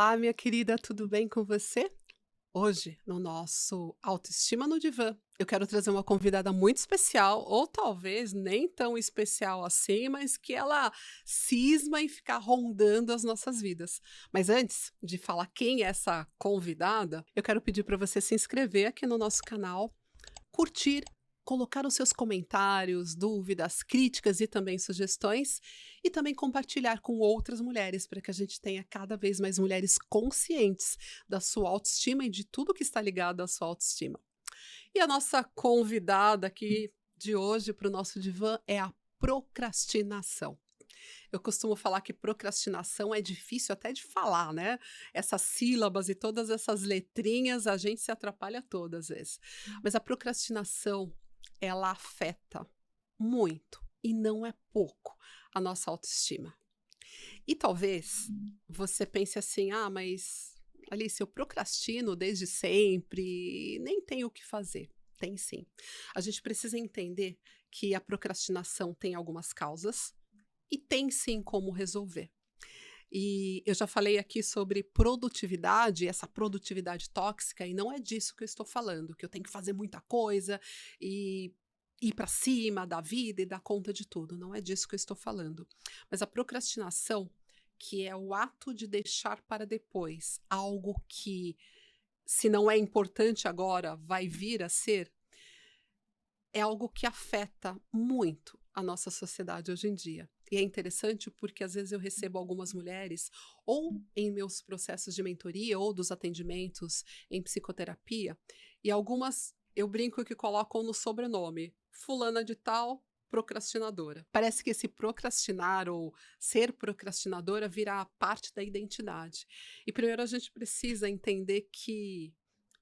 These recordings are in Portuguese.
Olá, minha querida, tudo bem com você? Hoje, no nosso Autoestima no Divã, eu quero trazer uma convidada muito especial, ou talvez nem tão especial assim, mas que ela cisma em ficar rondando as nossas vidas. Mas antes de falar quem é essa convidada, eu quero pedir para você se inscrever aqui no nosso canal, curtir, colocar os seus comentários, dúvidas, críticas e também sugestões, e também compartilhar com outras mulheres para que a gente tenha cada vez mais mulheres conscientes da sua autoestima e de tudo que está ligado à sua autoestima. E a nossa convidada aqui de hoje para o nosso divã é a procrastinação. Eu costumo falar que procrastinação é difícil até de falar, né? Essas sílabas e todas essas letrinhas, a gente se atrapalha todas às vezes. Mas a procrastinação, ela afeta muito, e não é pouco, a nossa autoestima. E talvez você pense assim: ah, mas Alice, eu procrastino desde sempre, nem tenho o que fazer. Tem sim. A gente precisa entender que a procrastinação tem algumas causas e tem sim como resolver. E eu já falei aqui sobre produtividade, essa produtividade tóxica, e não é disso que eu estou falando, que eu tenho que fazer muita coisa e ir para cima da vida e dar conta de tudo. Não é disso que eu estou falando. Mas a procrastinação, que é o ato de deixar para depois algo que, se não é importante agora, vai vir a ser, é algo que afeta muito a nossa sociedade hoje em dia. E é interessante porque às vezes eu recebo algumas mulheres, ou em meus processos de mentoria, ou dos atendimentos em psicoterapia, e algumas eu brinco que colocam no sobrenome, fulana de tal, procrastinadora. Parece que esse procrastinar ou ser procrastinadora vira parte da identidade. E primeiro a gente precisa entender que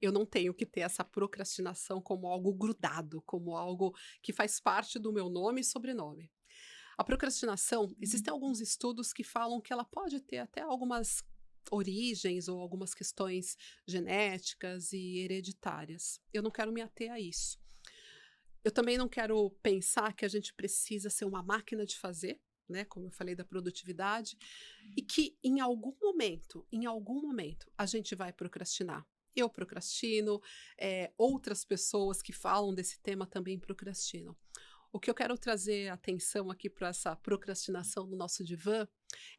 eu não tenho que ter essa procrastinação como algo grudado, como algo que faz parte do meu nome e sobrenome. A procrastinação, existem alguns estudos que falam que ela pode ter até algumas origens ou algumas questões genéticas e hereditárias. Eu não quero me ater a isso. Eu também não quero pensar que a gente precisa ser uma máquina de fazer, né, como eu falei da produtividade, e que em algum momento, a gente vai procrastinar. Eu procrastino, outras pessoas que falam desse tema também procrastinam. O que eu quero trazer atenção aqui para essa procrastinação no nosso divã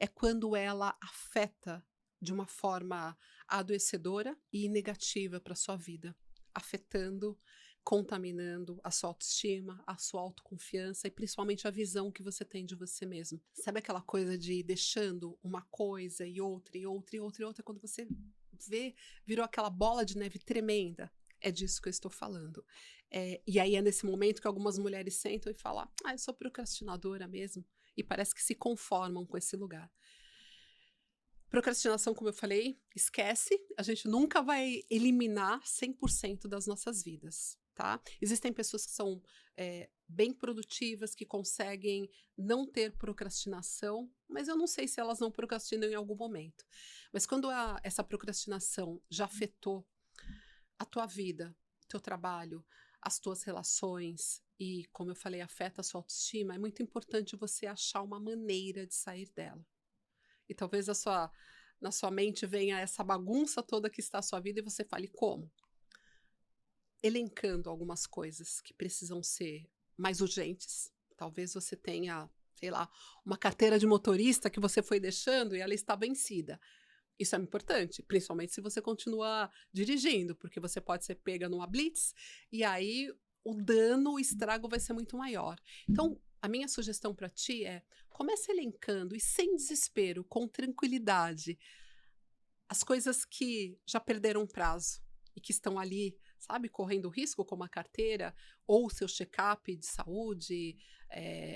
é quando ela afeta de uma forma adoecedora e negativa para a sua vida, afetando, contaminando a sua autoestima, a sua autoconfiança e principalmente a visão que você tem de você mesmo. Sabe aquela coisa de ir deixando uma coisa e outra e outra e outra e outra, quando você vê, virou aquela bola de neve tremenda? É disso que eu estou falando. E aí é nesse momento que algumas mulheres sentam e falam: ah, eu sou procrastinadora mesmo. E parece que se conformam com esse lugar. Procrastinação, como eu falei, esquece, a gente nunca vai eliminar 100% das nossas vidas, tá? Existem pessoas que são bem produtivas, que conseguem não ter procrastinação, mas eu não sei se elas não procrastinam em algum momento. Mas quando essa procrastinação já afetou a tua vida, teu trabalho, as tuas relações e, como eu falei, afeta a sua autoestima, é muito importante você achar uma maneira de sair dela. E talvez na sua mente venha essa bagunça toda que está a sua vida e você fale como? Elencando algumas coisas que precisam ser mais urgentes. Talvez você tenha, sei lá, uma carteira de motorista que você foi deixando e ela está vencida. Isso é importante, principalmente se você continua dirigindo, porque você pode ser pega numa blitz e aí o dano, o estrago vai ser muito maior. Então, a minha sugestão para ti é: comece elencando e sem desespero, com tranquilidade, as coisas que já perderam prazo e que estão ali, sabe, correndo risco, como a carteira ou o seu check-up de saúde,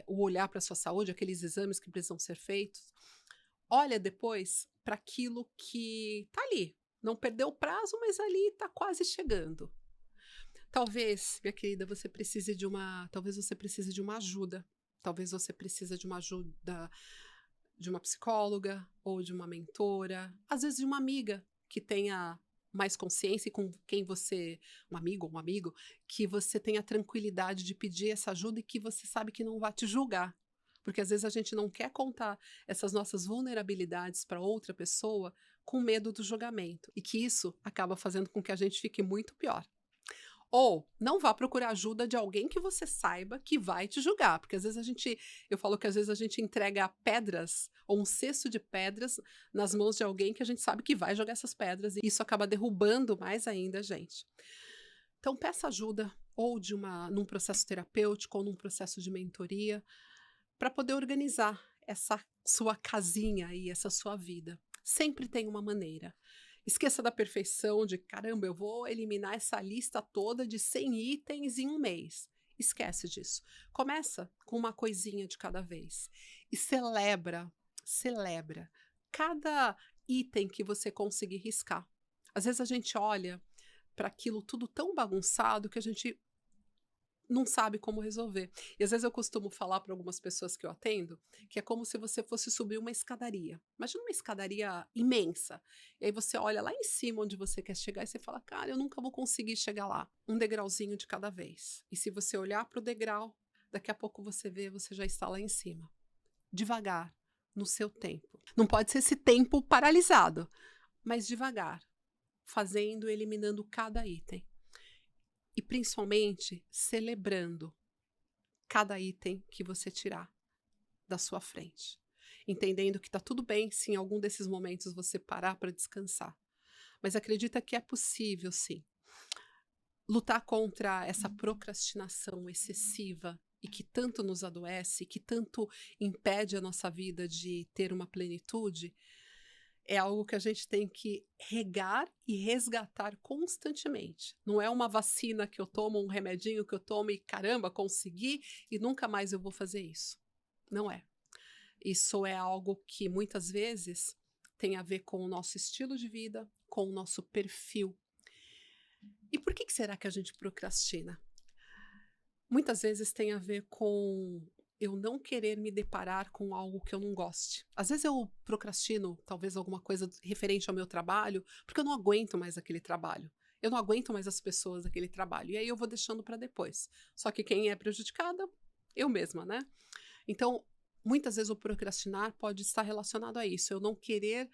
o olhar para a sua saúde, aqueles exames que precisam ser feitos. Olha depois para aquilo que está ali. Não perdeu o prazo, mas ali está quase chegando. Talvez, minha querida, talvez você precise de uma ajuda. Talvez você precise de uma ajuda de uma psicóloga ou de uma mentora, às vezes de uma amiga que tenha mais consciência e com quem você, um amigo ou um amigo, que você tenha tranquilidade de pedir essa ajuda e que você sabe que não vai te julgar. Porque às vezes a gente não quer contar essas nossas vulnerabilidades para outra pessoa, com medo do julgamento, e que isso acaba fazendo com que a gente fique muito pior. Ou não vá procurar ajuda de alguém que você saiba que vai te julgar, porque às vezes eu falo que às vezes a gente entrega pedras ou um cesto de pedras nas mãos de alguém que a gente sabe que vai jogar essas pedras, e isso acaba derrubando mais ainda a gente. Então peça ajuda ou num processo terapêutico ou num processo de mentoria para poder organizar essa sua casinha aí, essa sua vida. Sempre tem uma maneira. Esqueça da perfeição de caramba, eu vou eliminar essa lista toda de 100 itens em um mês. Esquece disso. Começa com uma coisinha de cada vez e celebra cada item que você conseguir riscar. Às vezes a gente olha para aquilo tudo tão bagunçado que a gente não sabe como resolver. E às vezes eu costumo falar para algumas pessoas que eu atendo que é como se você fosse subir uma escadaria. Imagina uma escadaria imensa. E aí você olha lá em cima onde você quer chegar e você fala, cara, eu nunca vou conseguir chegar lá. Um degrauzinho de cada vez. E se você olhar para o degrau, daqui a pouco você vê, você já está lá em cima. Devagar, no seu tempo. Não pode ser esse tempo paralisado, mas devagar, fazendo, eliminando cada item. E principalmente celebrando cada item que você tirar da sua frente. Entendendo que está tudo bem se em algum desses momentos você parar para descansar. Mas acredita que é possível, sim. Lutar contra essa procrastinação excessiva e que tanto nos adoece, que tanto impede a nossa vida de ter uma plenitude, é algo que a gente tem que regar e resgatar constantemente. Não é uma vacina que eu tomo, um remedinho que eu tomo e caramba, consegui e nunca mais eu vou fazer isso. Não é. Isso é algo que muitas vezes tem a ver com o nosso estilo de vida, com o nosso perfil. E por que será que a gente procrastina? Muitas vezes tem a ver com eu não querer me deparar com algo que eu não goste. Às vezes eu procrastino, talvez alguma coisa referente ao meu trabalho, porque eu não aguento mais aquele trabalho. Eu não aguento mais as pessoas daquele trabalho. E aí eu vou deixando para depois. Só que quem é prejudicada? Eu mesma, né? Então, muitas vezes o procrastinar pode estar relacionado a isso. Eu não querer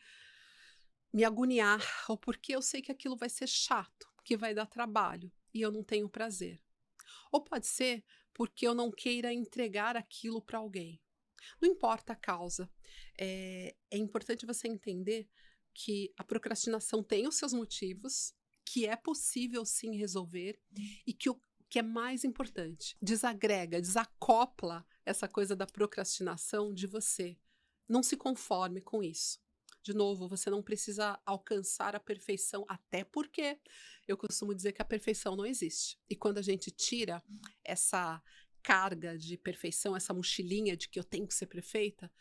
me agoniar, ou porque eu sei que aquilo vai ser chato, que vai dar trabalho, e eu não tenho prazer. Ou pode ser porque eu não queira entregar aquilo para alguém. Não importa a causa. É importante você entender que a procrastinação tem os seus motivos, que é possível sim resolver e que o que é mais importante, desagrega, desacopla essa coisa da procrastinação de você. Não se conforme com isso. De novo, você não precisa alcançar a perfeição, até porque eu costumo dizer que a perfeição não existe. E quando a gente tira essa carga de perfeição, essa mochilinha de que eu tenho que ser perfeita,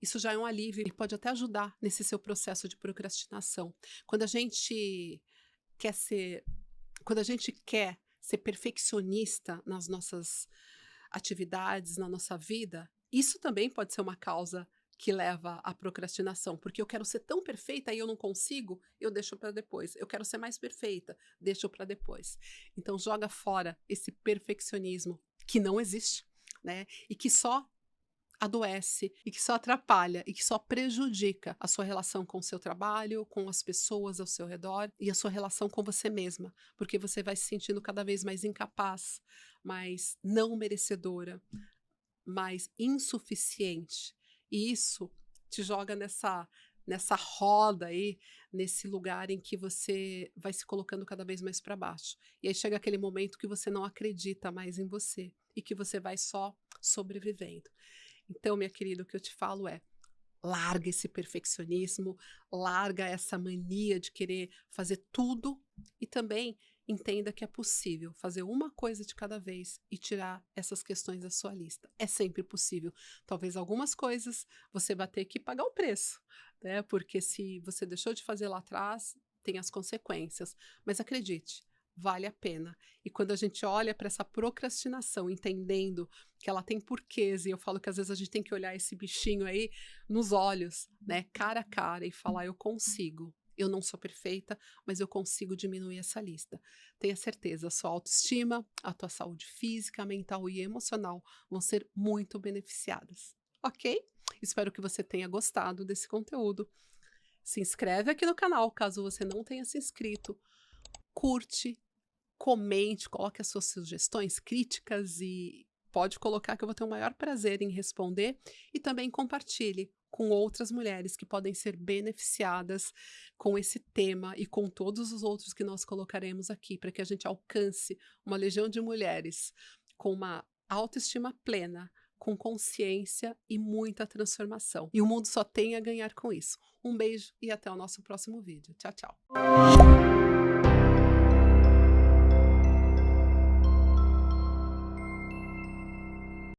isso já é um alívio e pode até ajudar nesse seu processo de procrastinação. Quando a gente quer ser, quando a gente quer ser perfeccionista nas nossas atividades, na nossa vida, isso também pode ser uma causa que leva à procrastinação, porque eu quero ser tão perfeita e eu não consigo, eu deixo para depois. Eu quero ser mais perfeita, deixo para depois. Então joga fora esse perfeccionismo que não existe, né? E que só adoece, e que só atrapalha, e que só prejudica a sua relação com o seu trabalho, com as pessoas ao seu redor e a sua relação com você mesma, porque você vai se sentindo cada vez mais incapaz, mais não merecedora, mais insuficiente. E isso te joga nessa roda aí, nesse lugar em que você vai se colocando cada vez mais para baixo. E aí chega aquele momento que você não acredita mais em você e que você vai só sobrevivendo. Então, minha querida, o que eu te falo é: larga esse perfeccionismo, larga essa mania de querer fazer tudo e também entenda que é possível fazer uma coisa de cada vez e tirar essas questões da sua lista. É sempre possível. Talvez algumas coisas você vai ter que pagar o preço, né? Porque se você deixou de fazer lá atrás, tem as consequências. Mas acredite, vale a pena. E quando a gente olha para essa procrastinação, entendendo que ela tem porquês, e eu falo que às vezes a gente tem que olhar esse bichinho aí nos olhos, né, cara a cara, e falar: eu consigo. Eu não sou perfeita, mas eu consigo diminuir essa lista. Tenha certeza, a sua autoestima, a tua saúde física, mental e emocional vão ser muito beneficiadas. Ok? Espero que você tenha gostado desse conteúdo. Se inscreve aqui no canal, caso você não tenha se inscrito. Curte, comente, coloque as suas sugestões, críticas e pode colocar que eu vou ter o maior prazer em responder. E também compartilhe com outras mulheres que podem ser beneficiadas com esse tema e com todos os outros que nós colocaremos aqui, para que a gente alcance uma legião de mulheres com uma autoestima plena, com consciência e muita transformação. E o mundo só tem a ganhar com isso. Um beijo e até o nosso próximo vídeo. Tchau, tchau!